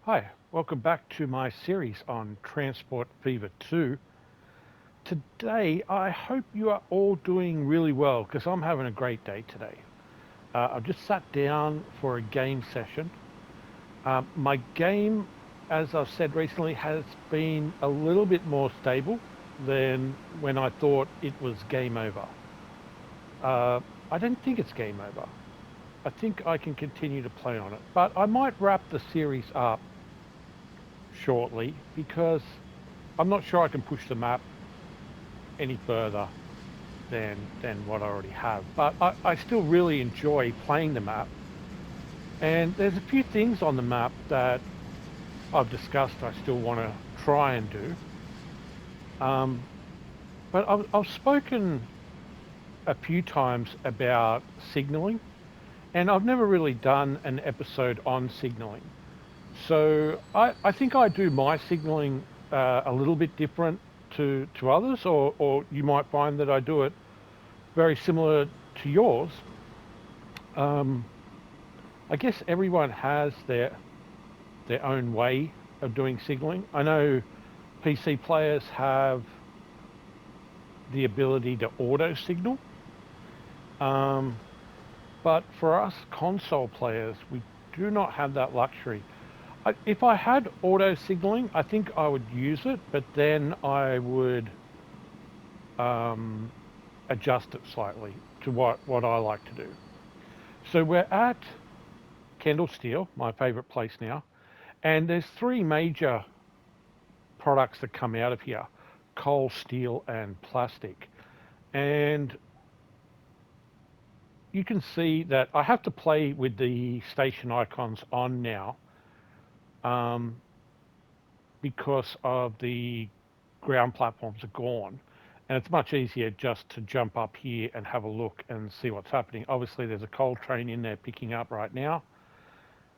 Hi, welcome back to my series on Transport Fever 2. Today, I hope you are all doing really well because I'm having a great day today. I've just sat down for a game session. My game, as I've said recently, has been a little bit more stable than when I thought it was game over. Uh, I don't think it's game over. I think I can continue to play on it, but I might wrap the series up shortly because I'm not sure I can push the map any further than what I already have. But I still really enjoy playing the map. And there's a few things on the map that I've discussed I still want to try and do. Um, but I've spoken a few times about signaling, and I've never really done an episode on signaling. So I think I do my signaling a little bit different to others, or you might find that I do it very similar to yours. Um, I guess everyone has their own way of doing signaling. I know PC players have the ability to auto signal, um, but for us console players, we do not have that luxury. If I had auto signaling, I think I would use it, but then I would um, adjust it slightly to what I like to do. So we're at Kendall Steel, my favorite place now, and there's three major products that come out of here: coal, steel, and plastic. And you can see that I have to play with the station icons on now um, because of the ground platforms are gone. And it's much easier just to jump up here and have a look and see what's happening. Obviously, there's a coal train in there picking up right now.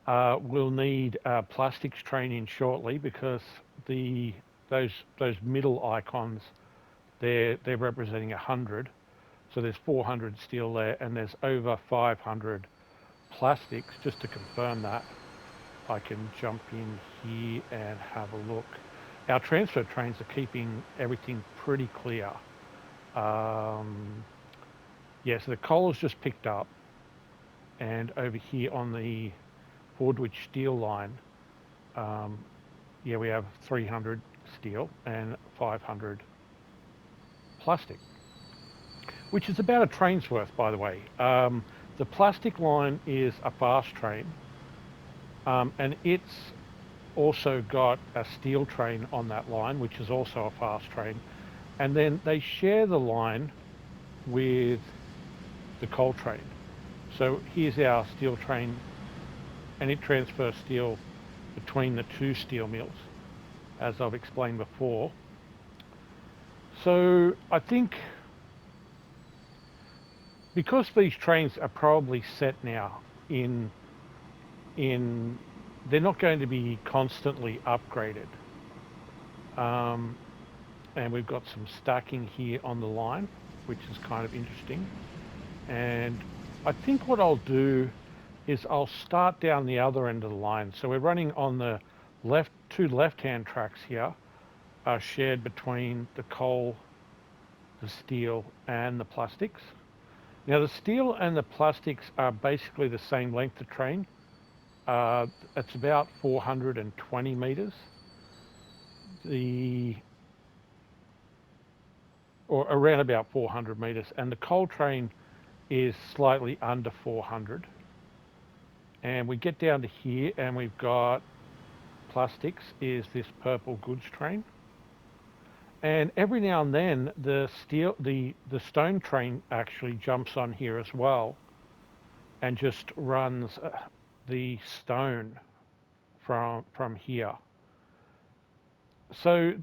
We'll need a plastics train in shortly because the those those middle icons they're representing 100. So there's 400 steel there, and there's over 500 plastics. Just to confirm that, I can jump in here and have a look. Our transfer trains are keeping everything pretty clear. Um, yeah, so the coal is just picked up, and over here on the Fordwich steel line, um, yeah, we have 300 steel and 500 plastic, which is about a train's worth, by the way. The plastic line is a fast train, and it's also got a steel train on that line, which is also a fast train. And then they share the line with the coal train. So here's our steel train, and it transfers steel between the two steel mills, as I've explained before. So I think because these trains are probably set now in in they're not going to be constantly upgraded. Um, and we've got some stacking here on the line, which is kind of interesting. And I think what I'll do is I'll start down the other end of the line. So we're running on the two left-hand tracks here, are shared between the coal, the steel, and the plastics. Now the steel and the plastics are basically the same length of train. Uh, it's about 420 meters. The or around about 400 meters, and the coal train is slightly under 400. And we get down to here, and we've got plastics is this purple goods train. And every now and then, the stone train actually jumps on here as well, and just runs the stone from here. So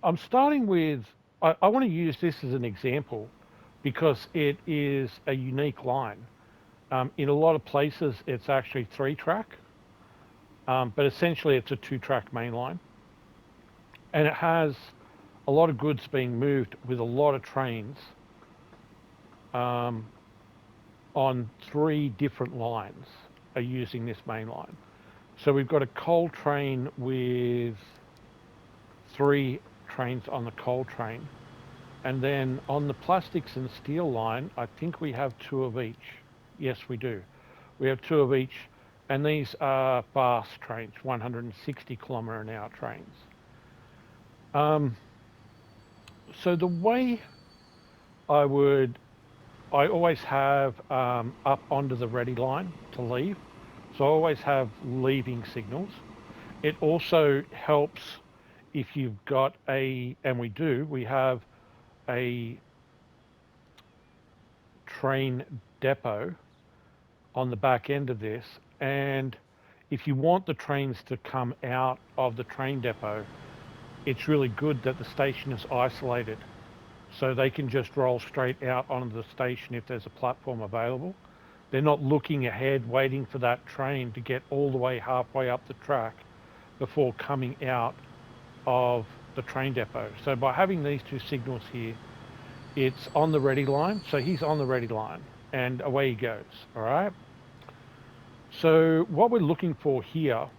I'm starting with. I want to use this as an example because it is a unique line. In a lot of places, it's actually three track, but essentially it's a two track main line. And it has a lot of goods being moved with a lot of trains um, on three different lines are using this main line. So we've got a coal train with 3 trains on the coal train. And then on the plastics and steel line, I think we have 2 of each. Yes, we do. We have 2 of each. And these are fast trains, 160 km/h trains. Um, so the way I would, I always have up onto the ready line to leave. So I always have leaving signals. It also helps if you've got and we have a train depot on the back end of this. And if you want the trains to come out of the train depot, it's really good that the station is isolated. So they can just roll straight out onto the station if there's a platform available. They're not looking ahead, waiting for that train to get all the way halfway up the track before coming out of the train depot. So by having these 2 signals here, it's on the ready line. So he's on the ready line and away he goes. All right. So what we're looking for here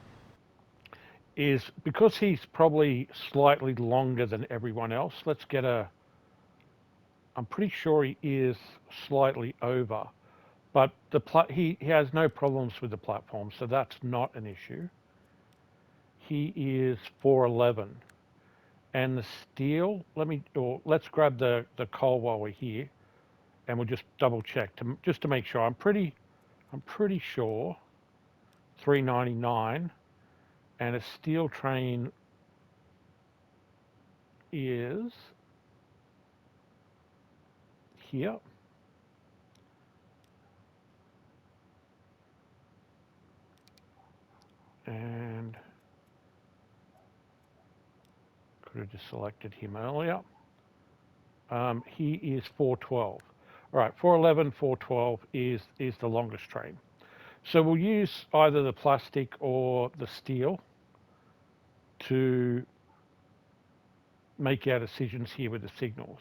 is, because he's probably slightly longer than everyone else, let's get I'm pretty sure he is slightly over, but he has no problems with the platform, so that's not an issue. He is 411. And the steel, let's grab the coal while we're here, and we'll just double check just to make sure. I'm pretty sure 399, and a steel train is here. And could have just selected him earlier. He is 412. All right, 411, 412 is the longest train. So we'll use either the plastic or the steel to make our decisions here with the signals.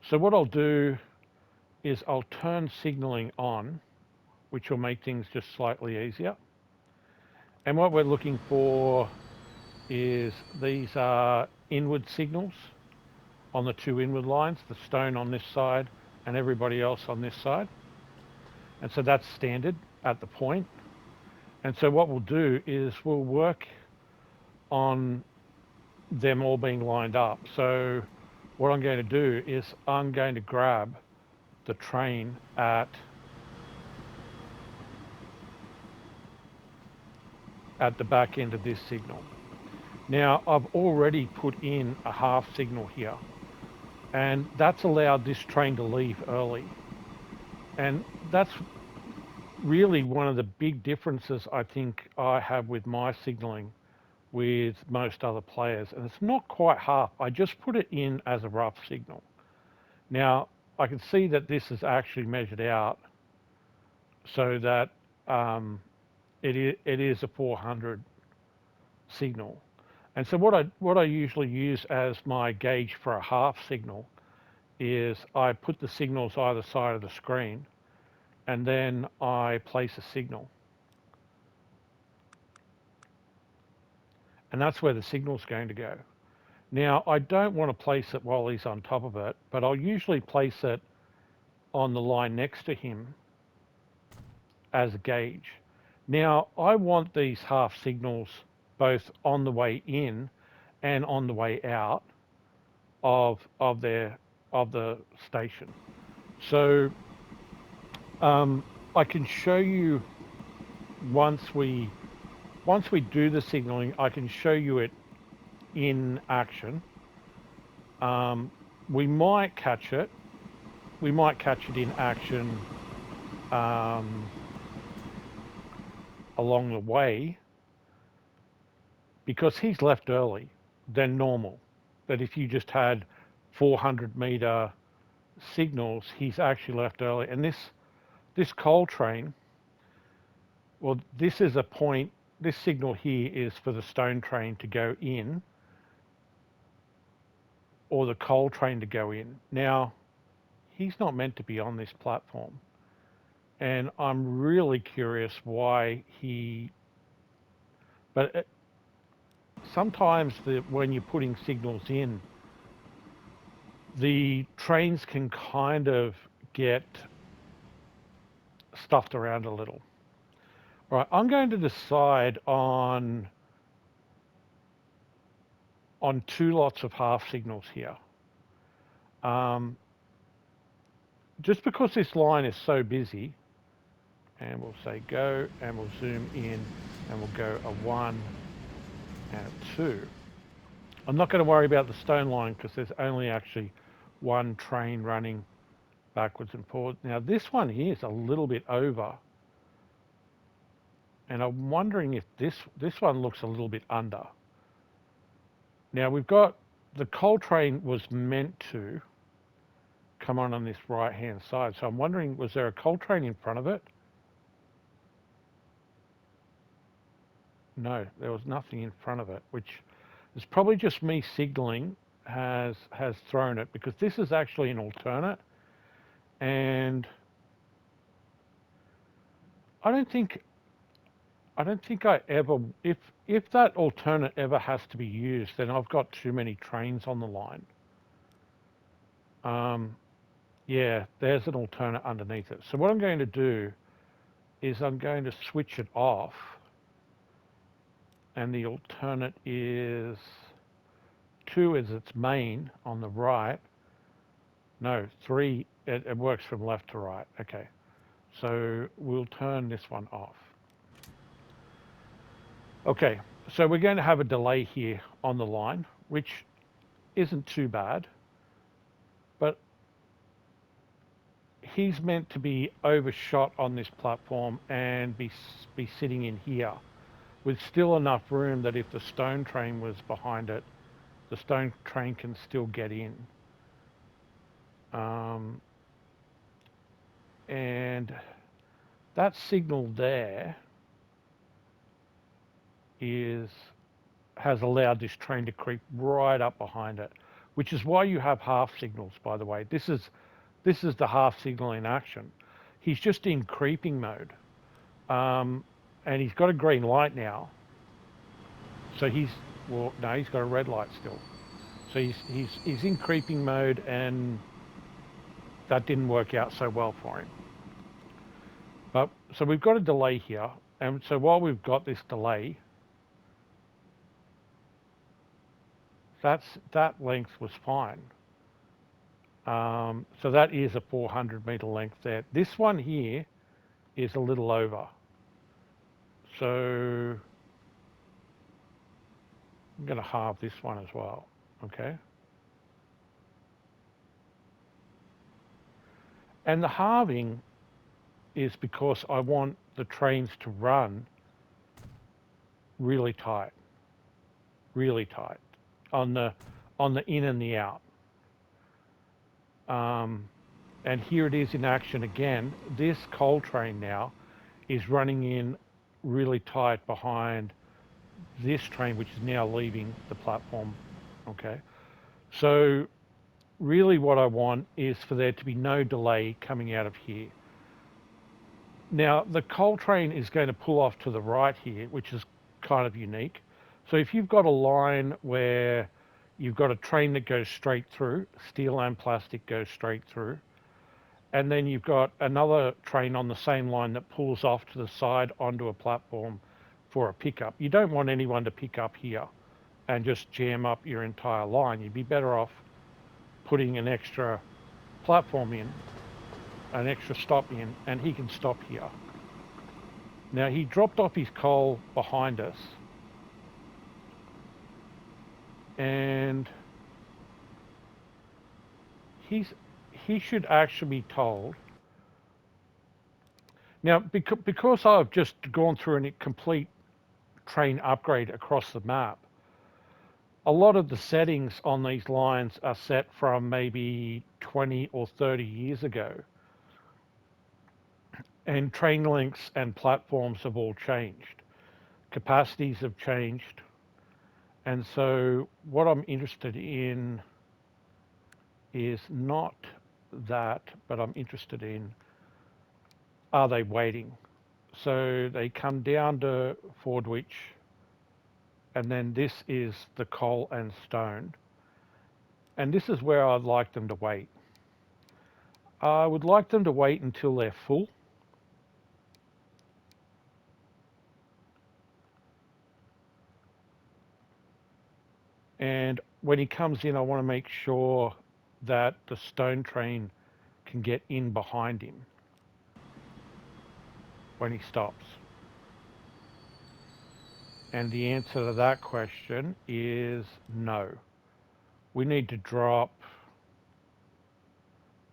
So what I'll do is I'll turn signaling on, which will make things just slightly easier. And what we're looking for is, these are inward signals on the 2 inward lines, the stone on this side and everybody else on this side. And so that's standard at the point. And so what we'll do is we'll work on them all being lined up. So what I'm going to do is I'm going to grab the train at the back end of this signal. Now I've already put in a half signal here, and that's allowed this train to leave early. And that's really one of the big differences I think I have with my signaling with most other players. And it's not quite half. I just put it in as a rough signal. Now I can see that this is actually measured out so that it is a 400 signal. And so what I usually use as my gauge for a half signal is I put the signals either side of the screen, and then I place a signal. And that's where the signal's going to go. Now, I don't want to place it while he's on top of it, but I'll usually place it on the line next to him as a gauge. Now, I want these half signals both on the way in and on the way out of the station. So I can show you once we do the signaling, I can show you it in action. We might catch it. We might catch it in action along the way, because he's left early than normal. But if you just had 400-meter signals, he's actually left early. And this coal train, well, this is a point. This signal here is for the stone train to go in, or the coal train to go in. Now, he's not meant to be on this platform. And I'm really curious why he But sometimes when you're putting signals in, the trains can kind of get stuffed around a little. All right, I'm going to decide on 2 lots of half signals here. Um, just because this line is so busy, and we'll say go, and we'll zoom in, and we'll go a 1 and a 2. I'm not going to worry about the stone line because there's only actually one train running backwards and forwards. Now this one here is a little bit over, and I'm wondering if this one looks a little bit under. Now we've got the coal train was meant to come on this right hand side, so I'm wondering, was there a coal train in front of it? No, there was nothing in front of it, which is probably just me signaling has thrown it, because this is actually an alternate, and I don't think I ever, if that alternate ever has to be used, then I've got too many trains on the line. Yeah, there's an alternate underneath it. So what I'm going to do is I'm going to switch it off, and the alternate is 2 is its main on the right. No, 3, it works from left to right. Okay, so we'll turn this one off. Okay, so we're going to have a delay here on the line, which isn't too bad, but he's meant to be overshot on this platform and be sitting in here with still enough room that if the stone train was behind it, the stone train can still get in. And that signal there has allowed this train to creep right up behind it, which is why you have half signals, by the way. This is the half signal in action. He's just in creeping mode, and he's got a green light now. So he's got a red light still. So he's in creeping mode, and that didn't work out so well for him. But so we've got a delay here, and so while we've got this delay, that length was fine. So that is a 400-meter length there. This one here is a little over. So I'm going to halve this one as well, okay? And the halving is because I want the trains to run really tight on the in and the out. And here it is in action again. This coal train now is running in really tight behind this train, which is now leaving the platform, okay? So really what I want is for there to be no delay coming out of here. Now, the coal train is going to pull off to the right here, which is kind of unique. So if you've got a line where you've got a train that goes straight through, steel and plastic goes straight through, and then you've got another train on the same line that pulls off to the side onto a platform for a pickup. You don't want anyone to pick up here and just jam up your entire line. You'd be better off putting an extra platform in, an extra stop in, and he can stop here. Now he dropped off his coal behind us, and he should actually be told. Now, because I've just gone through a complete train upgrade across the map, a lot of the settings on these lines are set from maybe 20 or 30 years ago. And train lengths and platforms have all changed. Capacities have changed. And so what I'm interested in is not that, but I'm interested in, are they waiting? So they come down to Fordwich and then this is the coal and stone. And this is where I'd like them to wait. I would like them to wait until they're full. And when he comes in, I want to make sure that the stone train can get in behind him when he stops. And the answer to that question is no. We need to drop,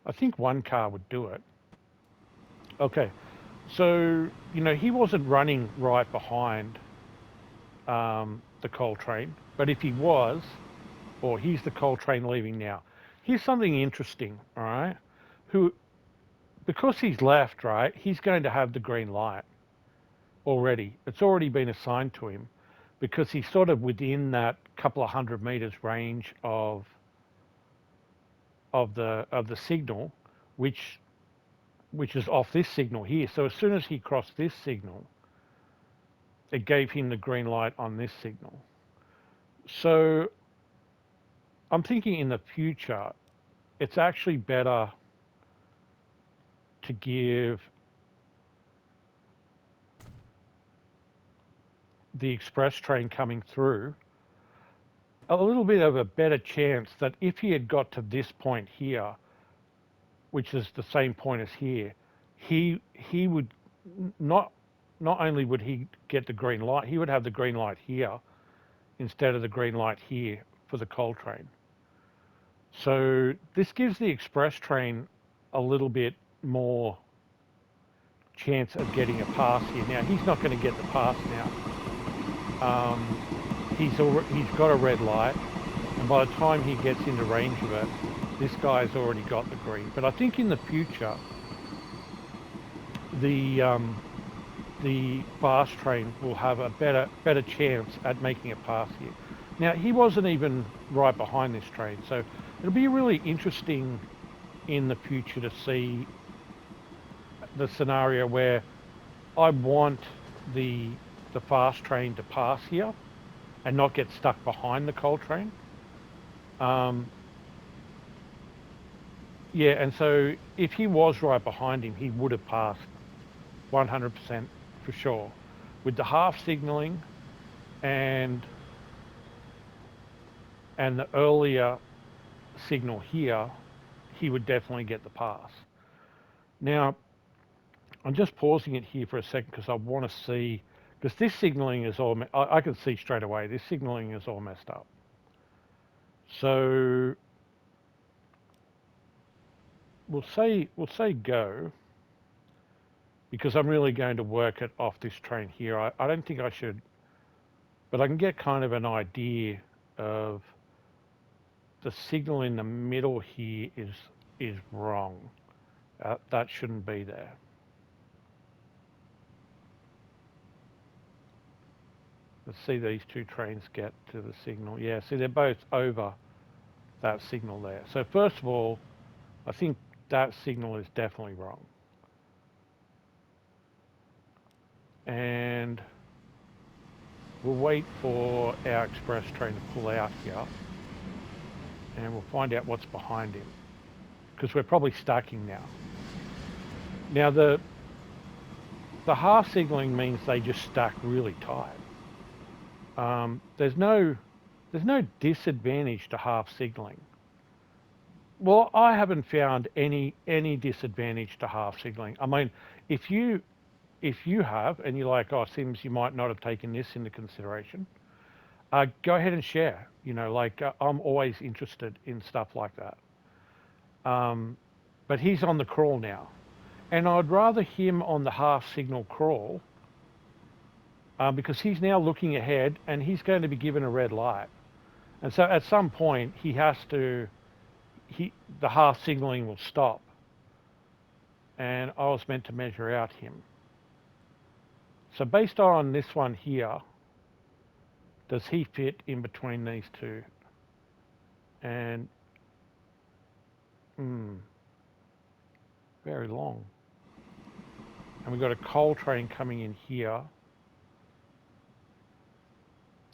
I think one car would do it. Okay, so, he wasn't running right behind the coal train, but if he was, or here's the coal train leaving now. Here's something interesting, all right? Who, because he's left, right, he's going to have the green light already. It's already been assigned to him because he's sort of within that couple of 100 meters range of the signal, which is off this signal here. So as soon as he crossed this signal, it gave him the green light on this signal. So I'm thinking in the future, it's actually better to give the express train coming through a little bit of a better chance that if he had got to this point here, which is the same point as here, he would not not only would he get the green light, he would have the green light here instead of the green light here for the coal train. So this gives the express train a little bit more chance of getting a pass here. Now he's not going to get the pass now. He's got a red light, and by the time he gets into range of it, this guy's already got the green. But I think in the future, the fast train will have a better chance at making a pass here. Now he wasn't even right behind this train, so it'll be really interesting in the future to see the scenario where I want the fast train to pass here and not get stuck behind the coal train. Um, yeah, and so if he was right behind him, he would have passed 100% for sure. With the half signaling and the earlier signal here, he would definitely get the pass. Now, I'm just pausing it here for a second because I want to see, because this signaling is all, I can see straight away, this signaling is all messed up. So we'll say go, because I'm really going to work it off this train here. I don't think I should, but I can get kind of an idea of the signal in the middle here is wrong. That shouldn't be there. Let's see these two trains get to the signal. Yeah, see they're both over that signal there. So first of all, I think that signal is definitely wrong. And we'll wait for our express train to pull out here and we'll find out what's behind him, because we're probably stacking now. Now the half signaling means they just stack really tight. There's no disadvantage to half signaling. Well, I haven't found any disadvantage to half signaling. I mean, if you have and you're like, oh, Sims, you might not have taken this into consideration, go ahead and share. I'm always interested in stuff like that. But he's on the crawl now, and I'd rather him on the half signal crawl because he's now looking ahead and he's going to be given a red light, and so at some point he has to. The half signaling will stop, and I was meant to measure out him. So based on this one here, does he fit in between these two? And very long. And we've got a coal train coming in here.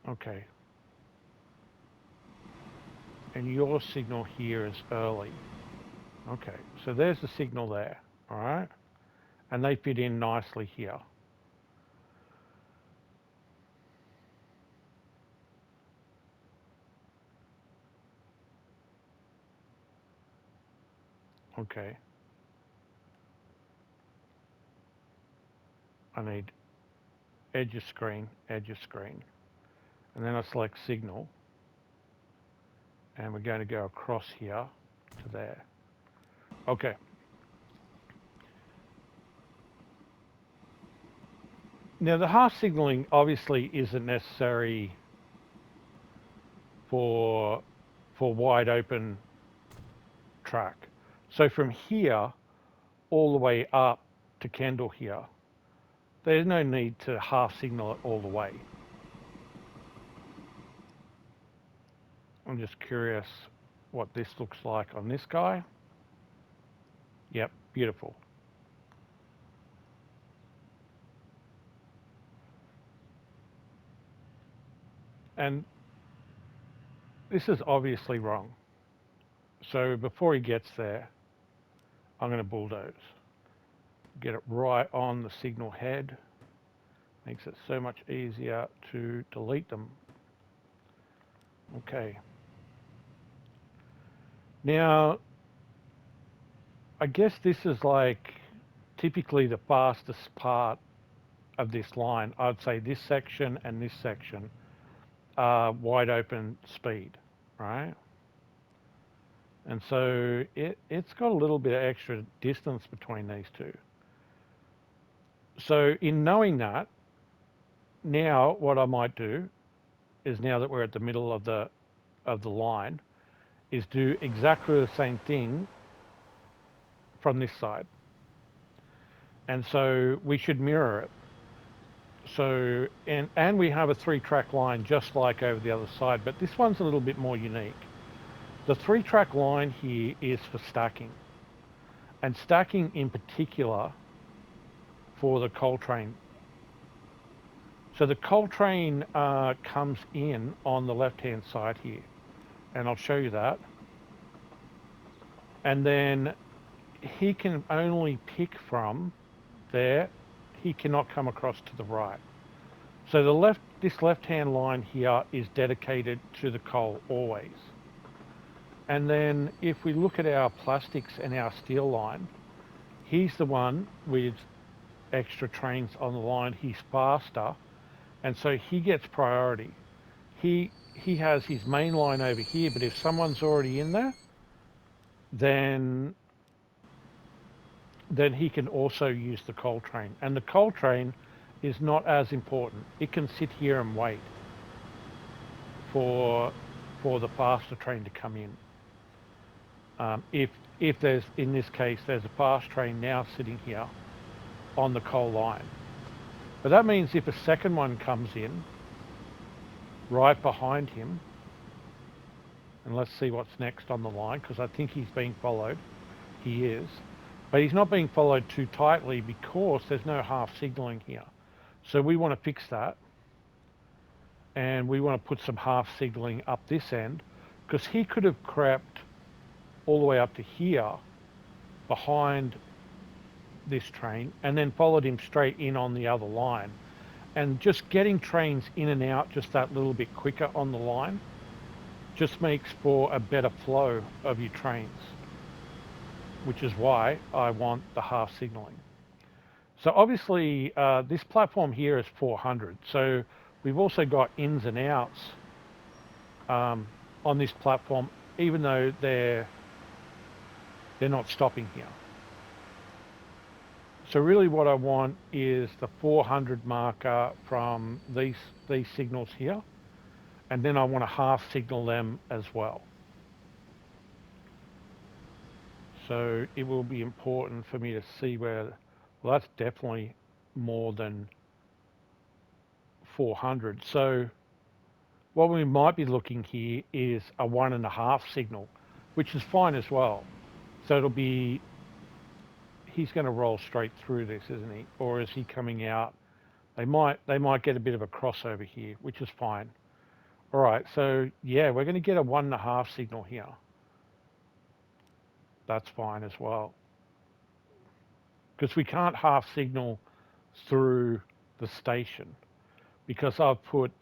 Okay. And your signal here is early. Okay, so there's the signal there, all right? And they fit in nicely here. Okay. I need edge of screen, edge of screen. And then I select signal. And we're going to go across here to there. Okay. Now the half signaling obviously isn't necessary for wide open track. So from here all the way up to Kendall here, there's no need to half signal it all the way. I'm just curious what this looks like on this guy. Yep, beautiful. And this is obviously wrong. So before he gets there, I'm going to bulldoze. Get it right on the signal head. Makes it so much easier to delete them. Okay. Now, I guess this is like typically the fastest part of this line. I'd say this section and this section are wide open speed, right? And so it's got a little bit of extra distance between these two. So in knowing that, now what I might do is, now that we're at the middle of the line, is do exactly the same thing from this side. And so we should mirror it. So, and we have a 3-track line just like over the other side, but this one's a little bit more unique. The 3-track line here is for stacking, and stacking in particular for the Coltrane. So the Coltrane comes in on the left-hand side here, and I'll show you that. And then he can only pick from there. He cannot come across to the right. So this left-hand line here is dedicated to the coal always. And then if we look at our plastics and our steel line, he's the one with extra trains on the line. He's faster, and so he gets priority. He has his main line over here, but if someone's already in there, then he can also use the Coltrane. And the Coltrane is not as important. It can sit here and wait for the faster train to come in. If there's, in this case, there's a fast train now sitting here on the coal line. But that means if a second one comes in right behind him, and let's see what's next on the line, because I think he's being followed. He is. But he's not being followed too tightly because there's no half signaling here. So we want to fix that. And we want to put some half signaling up this end, because he could have crept all the way up to here behind this train and then followed him straight in on the other line. And just getting trains in and out just that little bit quicker on the line just makes for a better flow of your trains, which is why I want the half signaling. So obviously this platform here is 400. So we've also got ins and outs on this platform, even though they're not stopping here. So really what I want is the 400 marker from these signals here, and then I want to half signal them as well. So it will be important for me to see where, well, that's definitely more than 400. So what we might be looking here is a 1.5 signal, which is fine as well. So it'll be, he's going to roll straight through this, isn't he? Or is he coming out? They might get a bit of a crossover here, which is fine. All right, so yeah, we're going to get a 1.5 signal here. That's fine as well. Because we can't half signal through the station because I've put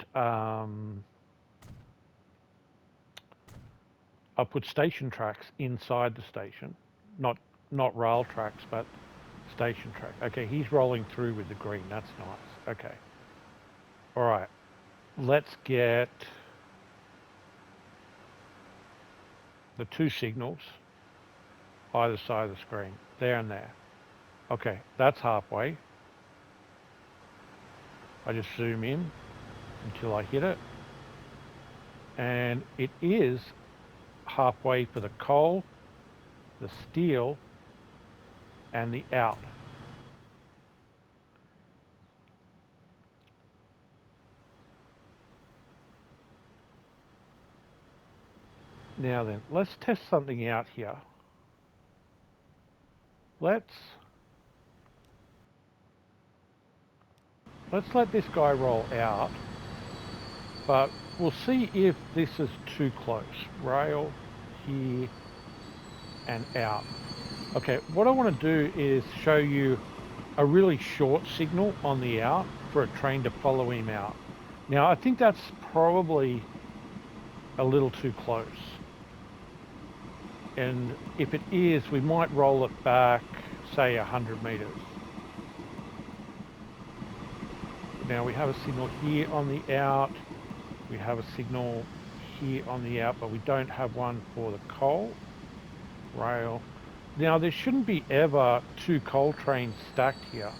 station tracks inside the station, not not rail tracks, but station track. Okay, he's rolling through with the green. That's nice. Okay. All right. Let's get the two signals either side of the screen, there and there. Okay, that's halfway. I just zoom in until I hit it. And it is halfway for the coal, the steel, and the out. Now then, let's test something out here. Let's let's let this guy roll out, but we'll see if this is too close. Rail here and out. Okay, what I want to do is show you a really short signal on the out for a train to follow him out. Now, I think that's probably a little too close. And if it is, we might roll it back, say 100 meters. Now we have a signal here on the out. We have a signal here on the out, but we don't have one for the coal rail. Now there shouldn't be ever two coal trains stacked here.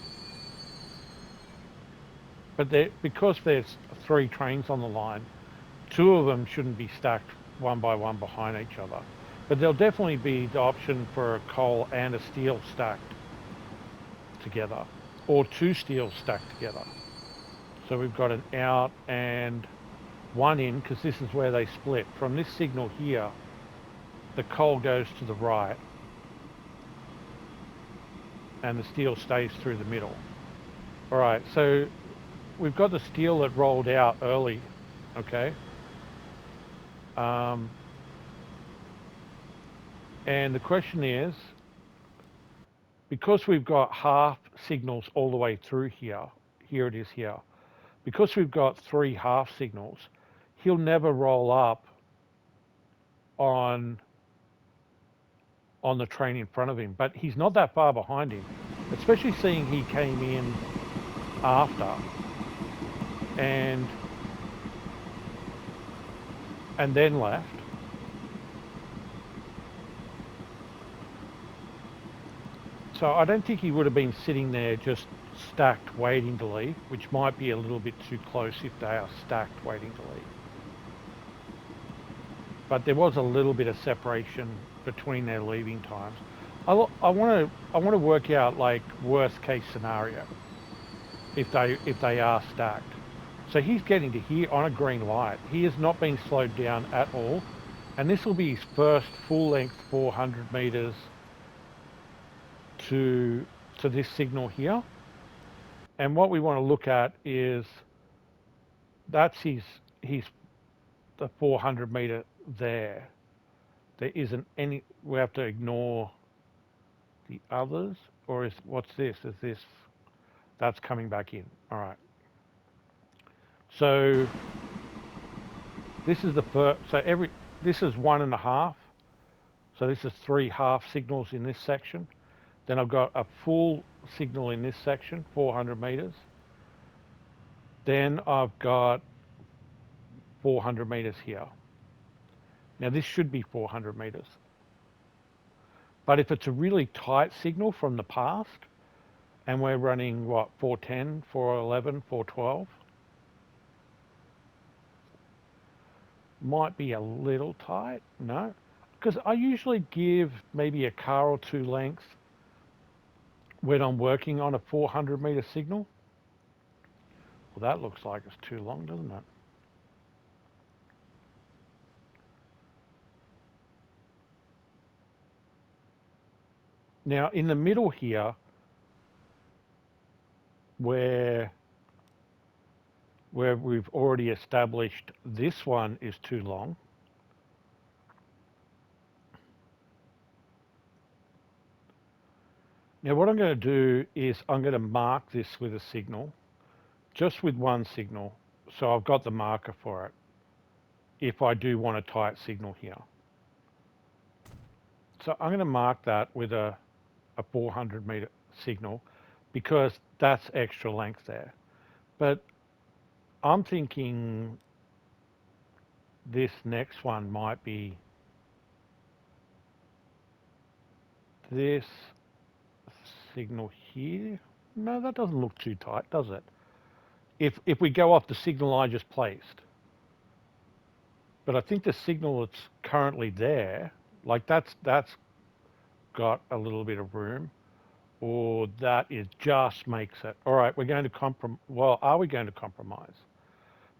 But because there's three trains on the line, two of them shouldn't be stacked one by one behind each other. But there'll definitely be the option for a coal and a steel stacked together, or two steels stacked together. So we've got an out and one in, because this is where they split. From this signal here, the coal goes to the right and the steel stays through the middle. All right, so we've got the steel that rolled out early, okay? And the question is, because we've got half signals all the way through here, here it is here, because we've got three half signals, he'll never roll up on the train in front of him, but he's not that far behind him, especially seeing he came in after and then left. So I don't think he would have been sitting there just stacked waiting to leave, which might be a little bit too close if they are stacked waiting to leave. But there was a little bit of separation between their leaving times. I want to work out like worst case scenario if they are stacked. So he's getting to here on a green light. He is not being slowed down at all, and this will be his first full length 400 meters to this signal here. And what we want to look at is that's his the 400 meter there. There isn't any. We have to ignore the others, or is what's this? Is this that's coming back in? All right. So this is the first. So this is 1.5. So this is three half signals in this section. Then I've got a full signal in this section, 400 meters. Then I've got 400 meters here. Now this should be 400 meters. But if it's a really tight signal from the past, and we're running what, 410, 411, 412, might be a little tight, no? Because I usually give maybe a car or two lengths when I'm working on a 400 meter signal. Well, that looks like it's too long, doesn't it? Now, in the middle here, where where we've already established this one is too long. Now what I'm going to do is I'm going to mark this with a signal, just with one signal, so I've got the marker for it if I do want a tight signal here. So I'm going to mark that with a 400-meter signal because that's extra length there. But I'm thinking this next one might be this signal here. No, that doesn't look too tight, does it? If we go off the signal I just placed. But I think the signal that's currently there, like that's got a little bit of room, or that is just makes it. All right, we're going to compromise. Well, are we going to compromise?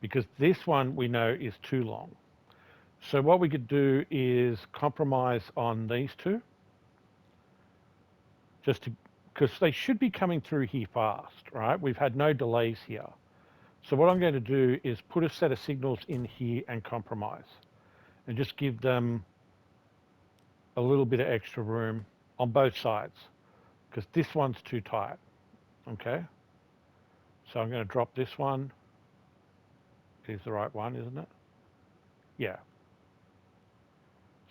Because this one we know is too long. So what we could do is compromise on these two, just to, because they should be coming through here fast, right? We've had no delays here. So what I'm going to do is put a set of signals in here and compromise, and just give them a little bit of extra room on both sides, because this one's too tight, okay? So I'm going to drop this one. Is the right one, isn't it? Yeah.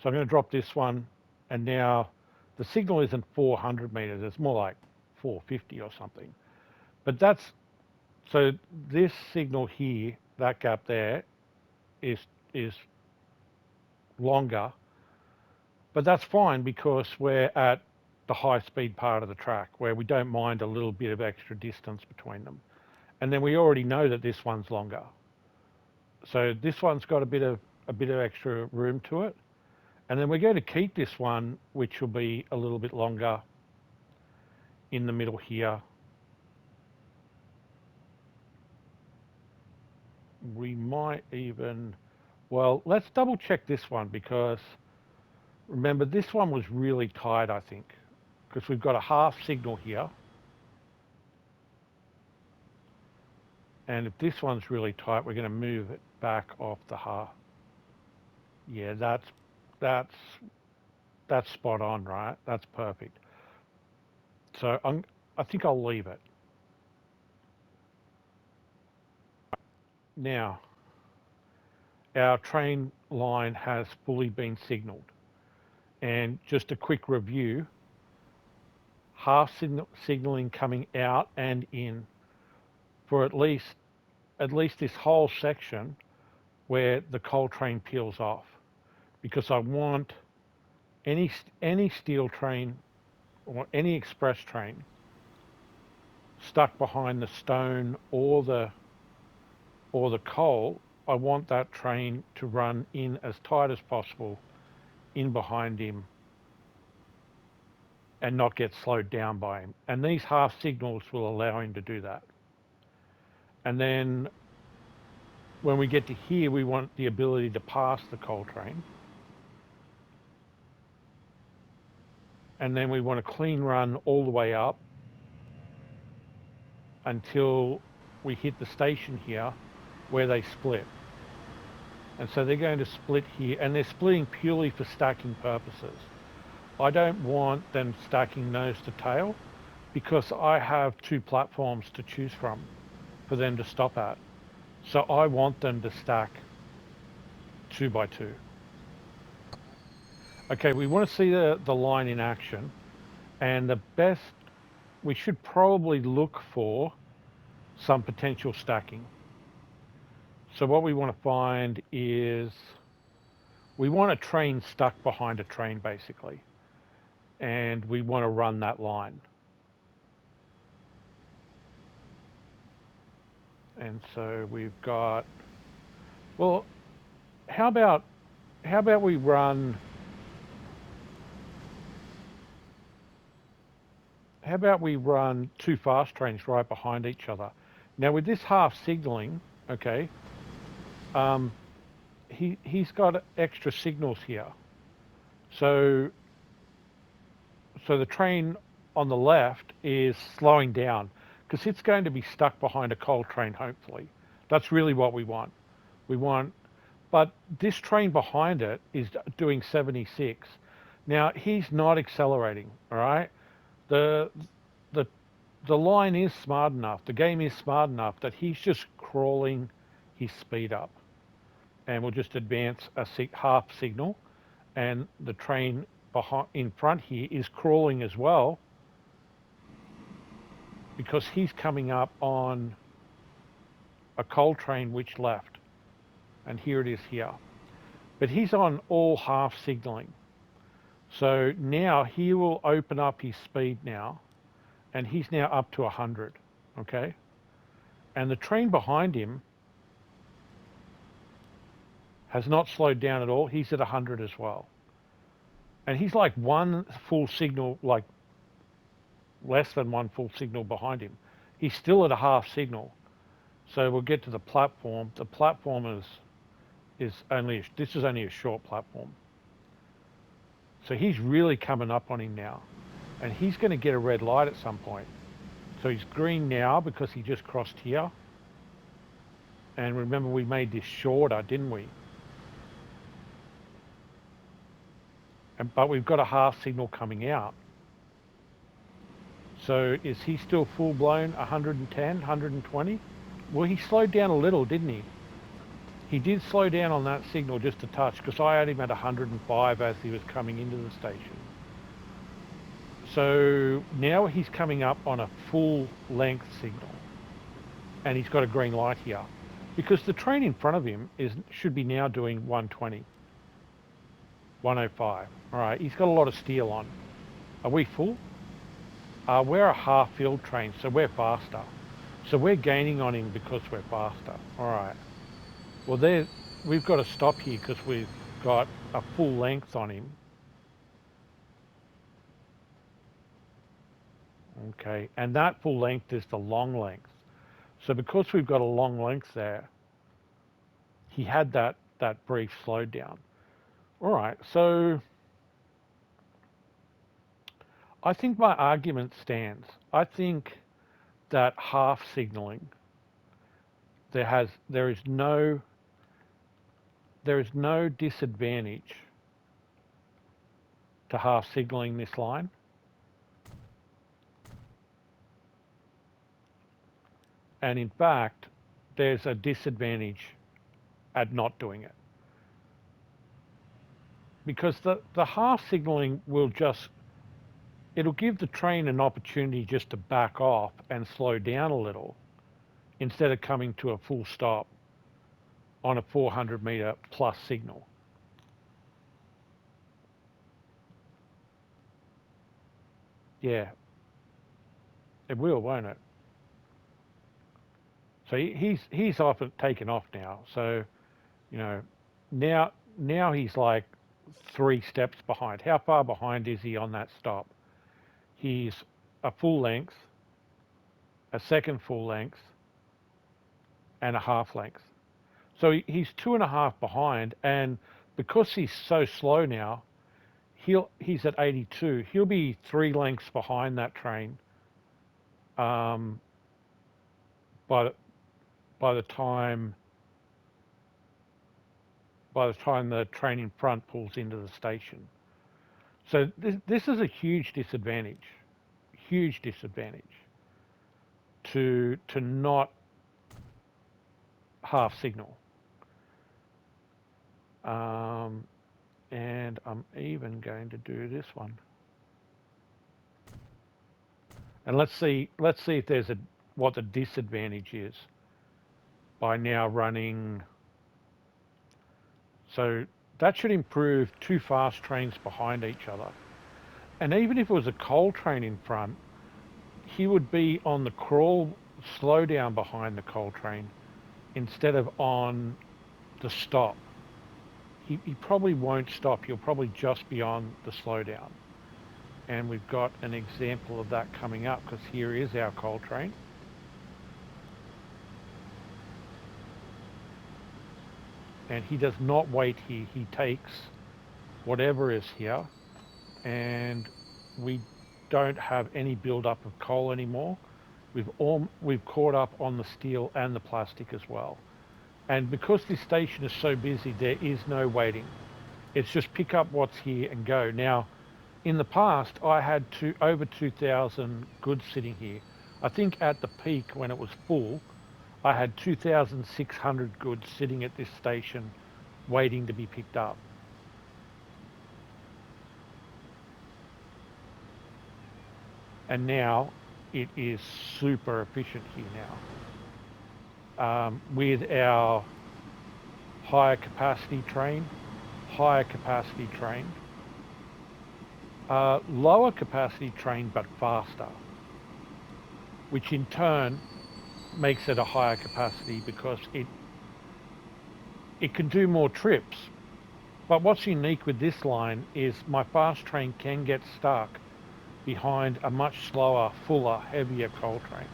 So I'm going to drop this one, and now the signal isn't 400 meters, it's more like 450 or something. But that's, so this signal here, that gap there, is longer, but that's fine because we're at the high speed part of the track where we don't mind a little bit of extra distance between them. And then we already know that this one's longer. So this one's got a bit of extra room to it. And then we're going to keep this one, which will be a little bit longer in the middle here. We might even, well, let's double check this one because remember this one was really tight, I think, because we've got a half signal here. And if this one's really tight, we're going to move it back off the half. Yeah, that's spot on, right? That's perfect. So I think I'll leave it. Now, our train line has fully been signaled. And just a quick review, half signaling coming out and in for at least this whole section where the coal train peels off, because I want any steel train or any express train stuck behind the stone or the coal, I want that train to run in as tight as possible in behind him and not get slowed down by him. And these half signals will allow him to do that. And then when we get to here, we want the ability to pass the coal train. And then we want a clean run all the way up until we hit the station here where they split. And so they're going to split here, and they're splitting purely for stacking purposes. I don't want them stacking nose to tail because I have two platforms to choose from for them to stop at. So I want them to stack 2 by 2. Okay, we want to see the line in action, and the best, we should probably look for some potential stacking. So what we want to find is, we want a train stuck behind a train basically, and we want to run that line. And so we've got, well, how about we run, two fast trains right behind each other. Now with this half signaling, okay, he's got extra signals here. So the train on the left is slowing down because it's going to be stuck behind a coal train, hopefully. That's really what we want. We want, but this train behind it is doing 76. Now he's not accelerating, all right? The the the line is smart enough. The game is smart enough that he's just crawling his speed up, and we'll just advance a half signal, and the train behind in front here is crawling as well because he's coming up on a coal train which left, and here it is here. But he's on all half signaling. So now he will open up his speed now, and he's now up to 100, okay? And the train behind him has not slowed down at all. He's at 100 as well. And he's like one full signal, like less than one full signal behind him. He's still at a half signal. So we'll get to the platform. The platform is only, this is only a short platform. So he's really coming up on him now. And he's going to get a red light at some point. So he's green now because he just crossed here. And remember, we made this shorter, didn't we? But we've got a half signal coming out. So is he still full blown 110, 120? Well, he slowed down a little, didn't he? He did slow down on that signal just a touch because I had him at 105 as he was coming into the station. So now he's coming up on a full length signal, and he's got a green light here because the train in front of him should be now doing 120, 105. All right, he's got a lot of steel on. Are we full? We're a half filled train, so we're faster. So we're gaining on him because we're faster. All right. Well, we've got to stop here because we've got a full length on him. Okay, and that full length is the long length. So because we've got a long length there, he had that brief slowdown. All right, so I think my argument stands. I think that half signaling, there is no disadvantage to half signaling this line. And in fact, there's a disadvantage at not doing it. Because the half signaling it'll give the train an opportunity just to back off and slow down a little instead of coming to a full stop on a 400 meter plus signal. Yeah, it will, won't it? So he's taken off now. So, you know, now he's like 3 steps behind. How far behind is he on that stop? He's a full length, a second full length, and a half length. So he's 2.5 behind, and because he's so slow now, he's at 82. He'll be 3 lengths behind that train. By the time the train in front pulls into the station. So this is a huge disadvantage to not half signal. And I'm even going to do this one. And let's see if there's what the disadvantage is by now running. So that should improve 2 fast trains behind each other. And even if it was a coal train in front, he would be on the crawl slow down behind the coal train instead of on the stop. He probably won't stop. He'll probably just be on the slowdown. And we've got an example of that coming up because here is our coal train. And he does not wait here. He takes whatever is here, and we don't have any build-up of coal anymore. We've caught up on the steel and the plastic as well. And because this station is so busy, there is no waiting. It's just pick up what's here and go. Now, in the past, I had over 2,000 goods sitting here. I think at the peak when it was full, I had 2,600 goods sitting at this station waiting to be picked up. And now it is super efficient here now. With our higher capacity train, lower capacity train but faster, which in turn makes it a higher capacity because it can do more trips. But what's unique with this line is my fast train can get stuck behind a much slower, fuller, heavier coal train.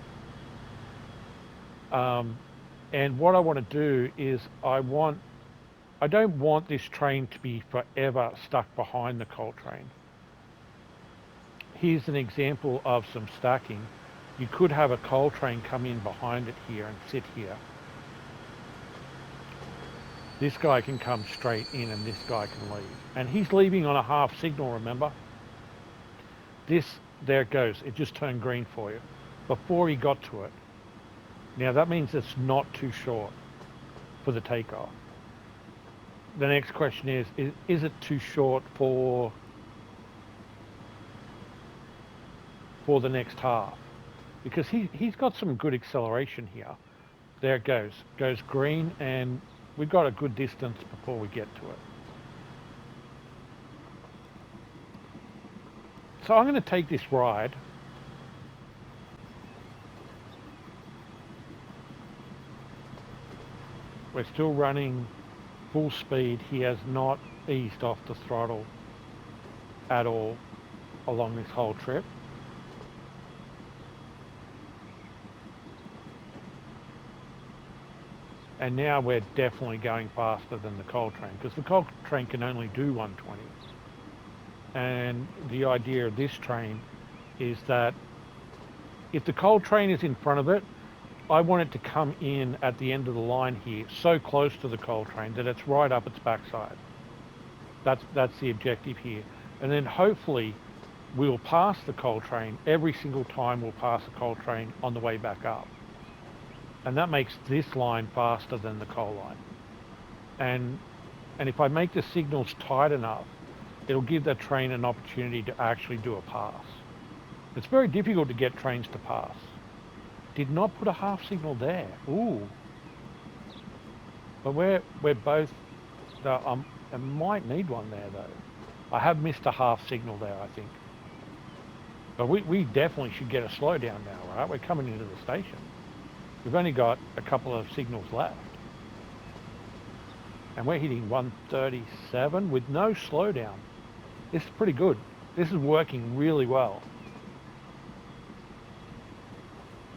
And what I want to do is I don't want this train to be forever stuck behind the coal train. Here's an example of some stacking. You could have a coal train come in behind it here and sit here. This guy can come straight in and this guy can leave. And he's leaving on a half signal, remember? There it goes. It just turned green for you before he got to it. Now that means it's not too short for the takeoff. The next question is it too short for the next half? Because he's got some good acceleration here. There it goes green, and we've got a good distance before we get to it. So I'm going to take this ride. We're still running full speed. He has not eased off the throttle at all along this whole trip. And now we're definitely going faster than the coal train, because the coal train can only do 120. And the idea of this train is that if the coal train is in front of it, I want it to come in at the end of the line here, so close to the coal train that it's right up its backside. That's the objective here. And then hopefully we'll pass the coal train every single time. We'll pass the coal train on the way back up. And that makes this line faster than the coal line. And if I make the signals tight enough, it'll give that train an opportunity to actually do a pass. It's very difficult to get trains to pass. Did not put a half signal there. Ooh. But we're both, I might need one there though. I have missed a half signal there, I think. But we definitely should get a slowdown now, right? We're coming into the station. We've only got a couple of signals left. And we're hitting 137 with no slowdown. This is pretty good. This is working really well.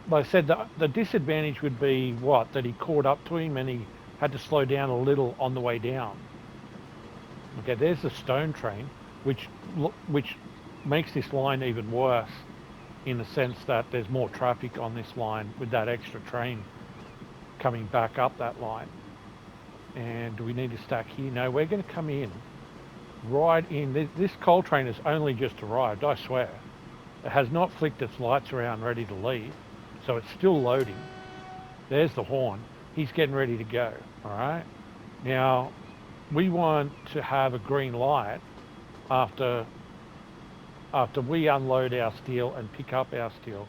Like I said, the disadvantage would be what? That he caught up to him and he had to slow down a little on the way down. Okay, there's the stone train, which makes this line even worse in the sense that there's more traffic on this line with that extra train coming back up that line. And do we need to stack here? No, we're going to come in, right in. This coal train has only just arrived, I swear. It has not flicked its lights around ready to leave, so it's still loading. There's the horn. He's getting ready to go, all right? Now, we want to have a green light after we unload our steel and pick up our steel.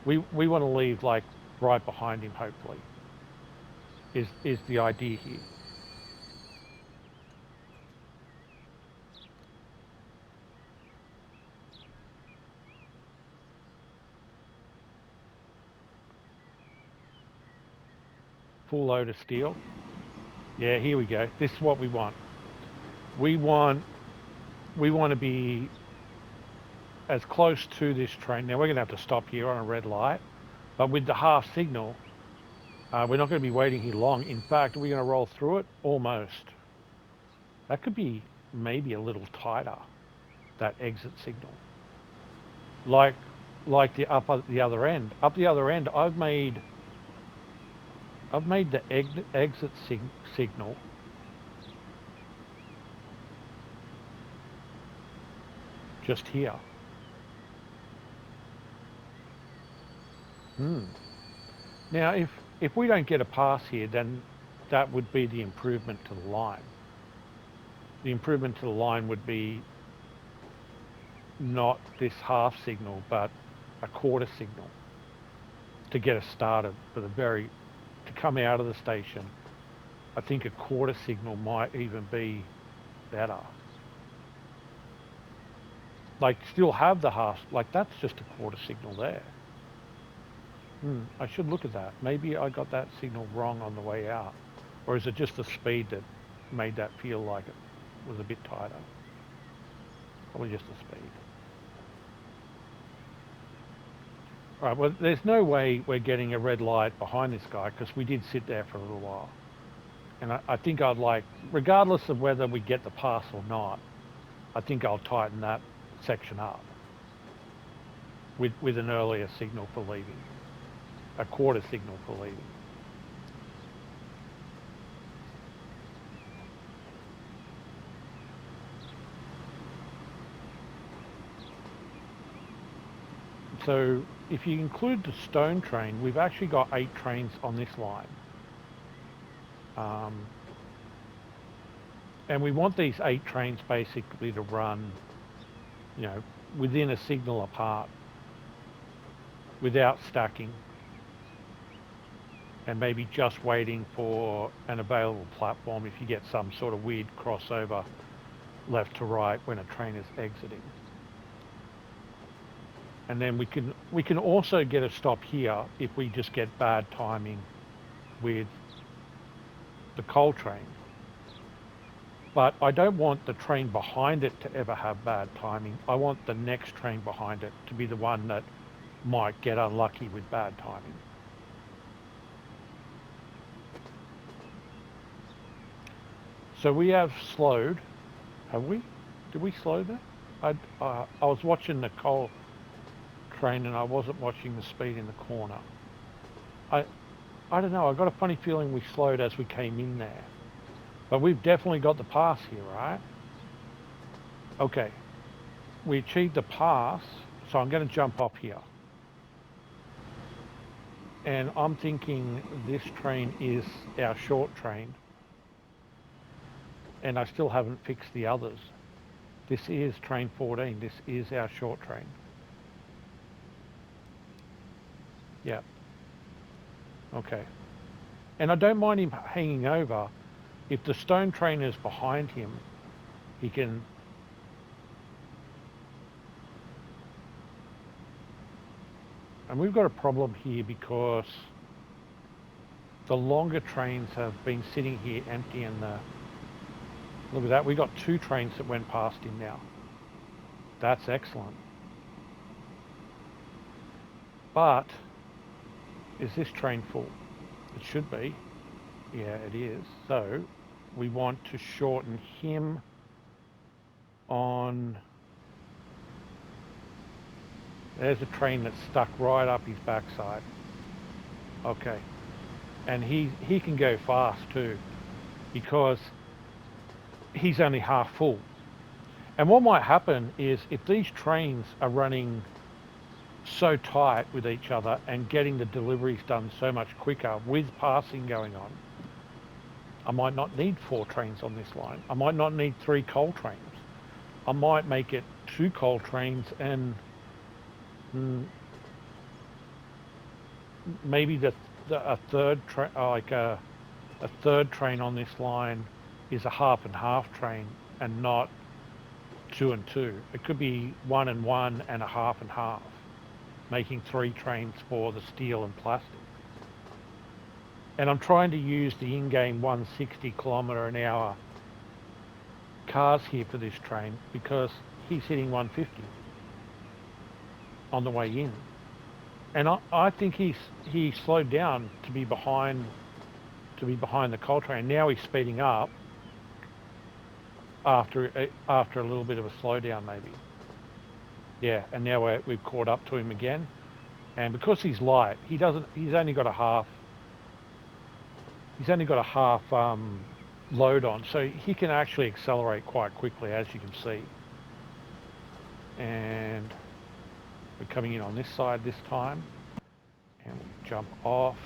We want to leave like right behind him, hopefully, is the idea here. Full load of steel. Yeah, here we go. This is what we want. We want to be as close to this train. Now we're going to have to stop here on a red light, but with the half signal, we're not going to be waiting here long. In fact, we're going to roll through it almost. That could be maybe a little tighter, that exit signal. Like like the the other end. Up the other end, I've made the exit signal just here. Hmm. Now, if we don't get a pass here, then that would be the improvement to the line. The improvement to the line would be not this half signal, but a quarter signal to get us started for to come out of the station. I think a quarter signal might even be better. Like still have the half, like that's just a quarter signal there. I should look at that. Maybe I got that signal wrong on the way out. Or is it just the speed that made that feel like it was a bit tighter? Probably just the speed. All right, well, there's no way we're getting a red light behind this guy because we did sit there for a little while. And I think I'd like, regardless of whether we get the pass or not, I think I'll tighten that section up with an earlier signal for leaving, a quarter signal for leaving. So if you include the Stone train, we've actually got 8 trains on this line. And we want these 8 trains basically to run, you know, within a signal apart without stacking and maybe just waiting for an available platform if you get some sort of weird crossover left to right when a train is exiting. And then we can also get a stop here if we just get bad timing with the coal train. But I don't want the train behind it to ever have bad timing. I want the next train behind it to be the one that might get unlucky with bad timing. So we have slowed, have we? Did we slow that? I was watching the coal train and I wasn't watching the speed in the corner. I don't know, I got a funny feeling we slowed as we came in there. But we've definitely got the pass here, right? Okay, we achieved the pass, so I'm going to jump off here. And I'm thinking this train is our short train. And I still haven't fixed the others. This is train 14, this is our short train. Yeah. Okay. And I don't mind him hanging over. If the Stone train is behind him, he can... And we've got a problem here because the longer trains have been sitting here empty and look at that, we got 2 trains that went past him now. That's excellent. But, is this train full? It should be. Yeah, it is. So, we want to shorten him on... There's a train that's stuck right up his backside. Okay. And he can go fast too, because he's only half full. And what might happen is if these trains are running so tight with each other and getting the deliveries done so much quicker with passing going on, I might not need 4 trains on this line. I might not need 3 coal trains. I might make it 2 coal trains and maybe a third train on this line is a half and half train and not 2 and 2. It could be 1 and 1 and a half and half, making 3 trains for the steel and plastic. And I'm trying to use the in-game 160 kilometre an hour cars here for this train because he's hitting 150 on the way in. And I think he slowed down to be behind the coal train. Now he's speeding up after a little bit of a slowdown maybe. Yeah, and now we've caught up to him again. And because he's light, he's only got a half, load on, so he can actually accelerate quite quickly, as you can see. And we're coming in on this side this time, and we'll jump off.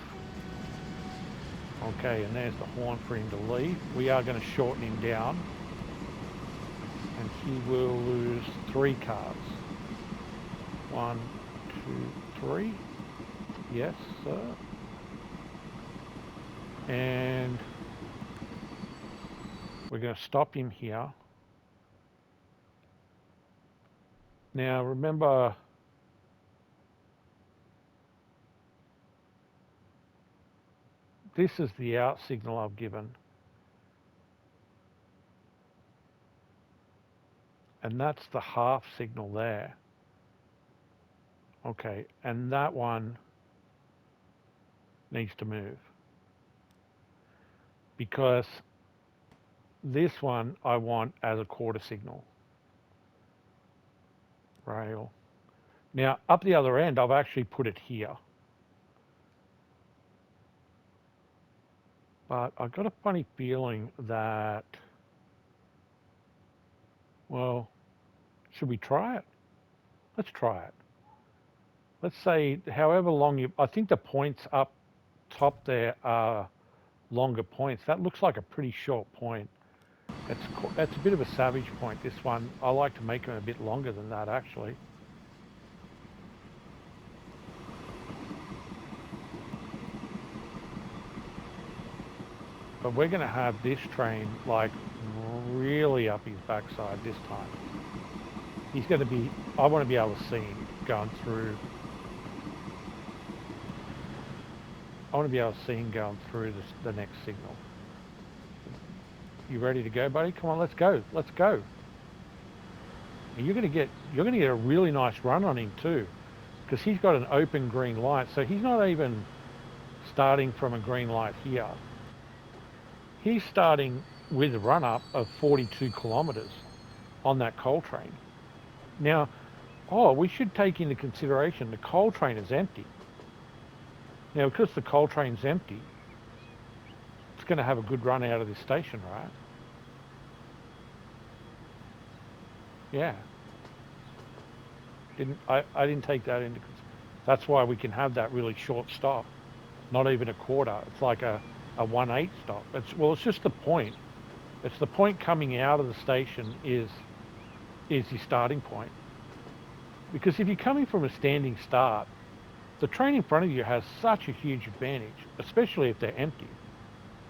Okay, and there's the horn for him to leave. We are going to shorten him down, and he will lose 3 cars. 1, 2, 3. Yes, sir. And we're going to stop him here. Now remember, this is the out signal I've given. And that's the half signal there. Okay, and that one needs to move. Because this one I want as a quarter signal. Rail. Now, up the other end, I've actually put it here. But I've got a funny feeling that, well, should we try it? Let's try it. Let's say however long I think the points up top there are longer points. That looks like a pretty short point. It's a bit of a savage point, this one. I like to make them a bit longer than that, actually. But we're going to have this train, like, really up his backside this time. He's going to be, I want to be able to see him going through. I want to be able to see him going through the next signal. You ready to go, buddy? Come on, let's go. Let's go. And you're going to get a really nice run on him too, because he's got an open green light, so he's not even starting from a green light here. He's starting with a run up of 42 kilometers on that coal train. Now, we should take into consideration the coal train is empty. Now, because the coal train's empty, it's going to have a good run out of this station, right? Yeah. I didn't take that into consideration. That's why we can have that really short stop, not even a quarter. It's like a 1/8 stop. It's just the point. It's the point coming out of the station is your starting point. Because if you're coming from a standing start, the train in front of you has such a huge advantage, especially if they're empty.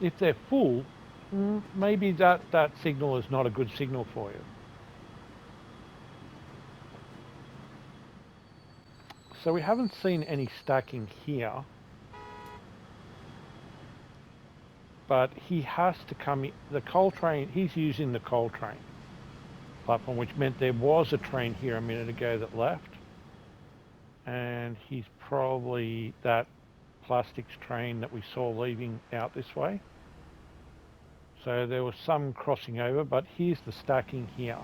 If they're full, maybe that signal is not a good signal for you. So we haven't seen any stacking here, but he has to come, the coal train, he's using the coal train platform, which meant there was a train here a minute ago that left. And he's probably that plastics train that we saw leaving out this way. So there was some crossing over, but here's the stacking here.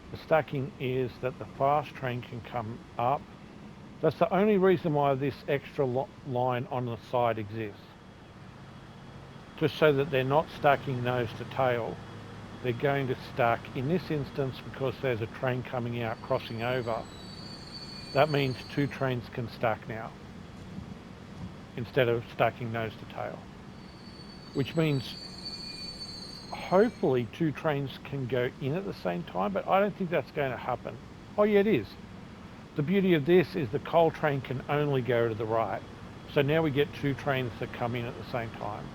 The stacking is that the fast train can come up. That's the only reason why this extra line on the side exists. Just so that they're not stacking nose to tail. They're going to stack, in this instance, because there's a train coming out crossing over, that means 2 trains can stack now, instead of stacking nose to tail. Which means, hopefully 2 trains can go in at the same time, but I don't think that's going to happen. Oh yeah, it is. The beauty of this is the coal train can only go to the right. So now we get 2 trains that come in at the same time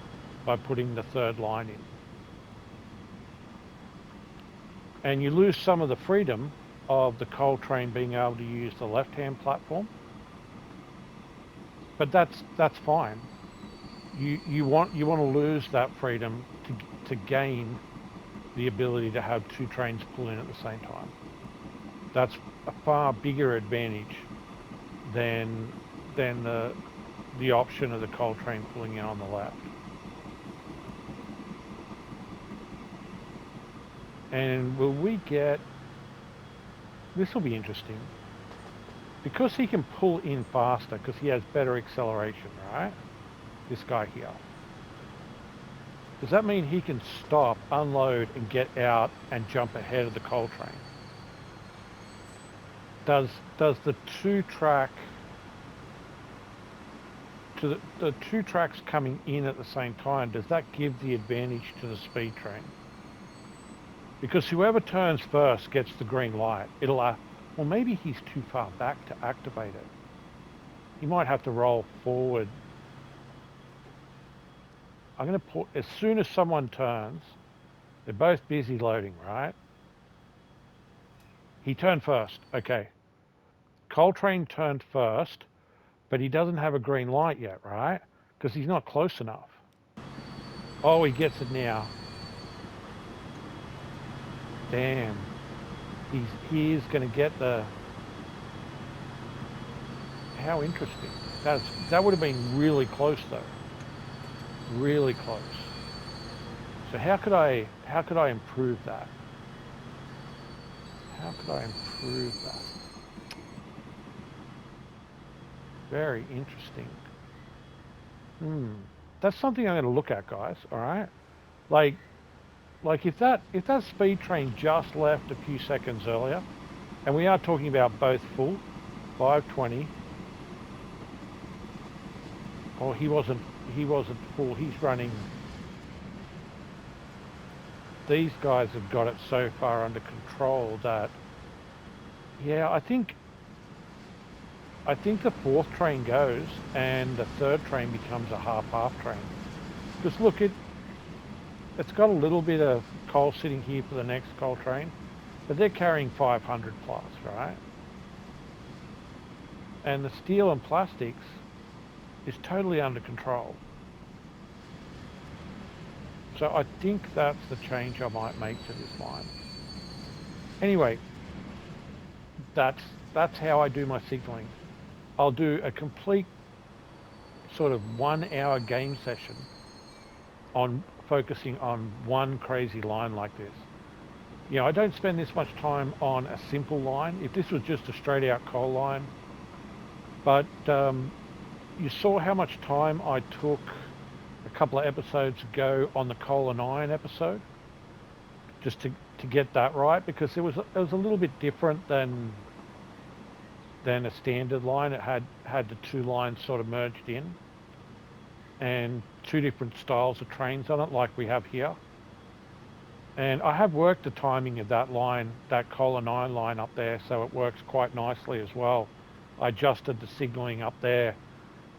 by putting the 3rd line in. And you lose some of the freedom of the coal train being able to use the left-hand platform. But that's fine. You want to lose that freedom to gain the ability to have 2 trains pull in at the same time. That's a far bigger advantage than the option of the coal train pulling in on the left. And will we get this will be interesting. Because he can pull in faster, because he has better acceleration, right? This guy here. Does that mean he can stop, unload, and get out and jump ahead of the coal train? Does the the two tracks coming in at the same time, does that give the advantage to the speed train? Because whoever turns first gets the green light. It'll, well, maybe he's too far back to activate it. He might have to roll forward. I'm going to put, as soon as someone turns, they're both busy loading, right? He turned first. Okay. Coltrane turned first, but he doesn't have a green light yet, right? Because he's not close enough. Oh, he gets it now. Damn. He is going to get the... How interesting. That would have been really close, though. Really close. So how could I improve that? How could I improve that? Very interesting. That's something I'm going to look at, guys. All right. Like if that speed train just left a few seconds earlier, and we are talking about both full, 520. Oh, he wasn't full. He's running. These guys have got it so far under control that, yeah, I think the fourth train goes and the third train becomes a half train. Because look, it's got a little bit of coal sitting here for the next coal train, but they're carrying 500 plus, right? And the steel and plastics is totally under control. So I think that's the change I might make to this line. Anyway, that's how I do my signaling. I'll do a complete sort of 1 hour game session on focusing on one crazy line like this. You know, I don't spend this much time on a simple line. If this was just a straight out coal line, but you saw how much time I took a couple of episodes ago on the coal and iron episode, just to get that right, because it was a little bit different than a standard line. It had the two lines sort of merged in, and two different styles of trains on it, like we have here. And I have worked the timing of that line, that coal and iron line up there, so it works quite nicely as well. I adjusted the signaling up there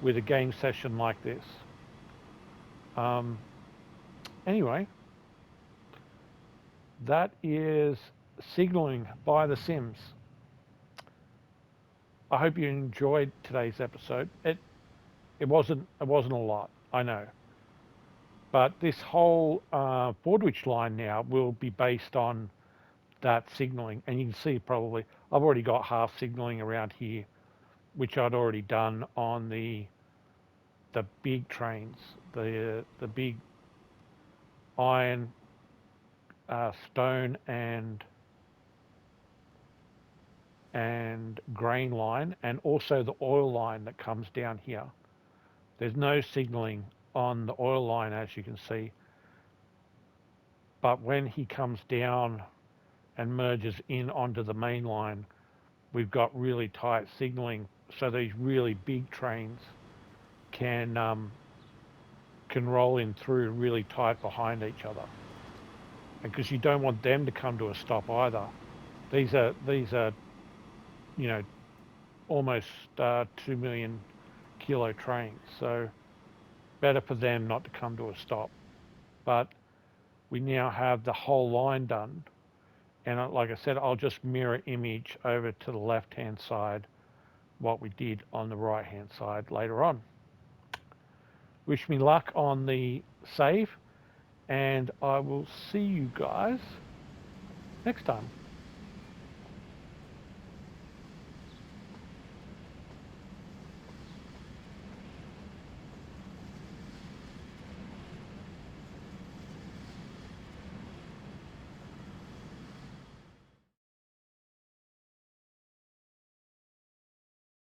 with a game session like this. Anyway, that is signaling by The Sims. I hope you enjoyed today's episode. It wasn't a lot, I know. But this whole Fordwich line now will be based on that signaling. And you can see probably, I've already got half signaling around here, which I'd already done on the big trains, the big iron, stone and grain line, and also the oil line that comes down here. There's no signaling on the oil line, as you can see, but when he comes down and merges in onto the main line, we've got really tight signaling, so these really big trains can roll in through really tight behind each other, because you don't want them to come to a stop either. These are you know, almost 2 million kilo trains, so better for them not to come to a stop. But we now have the whole line done, and like I said, I'll just mirror image over to the left hand side what we did on the right hand side later on. Wish me luck on the save, and I will see you guys next time.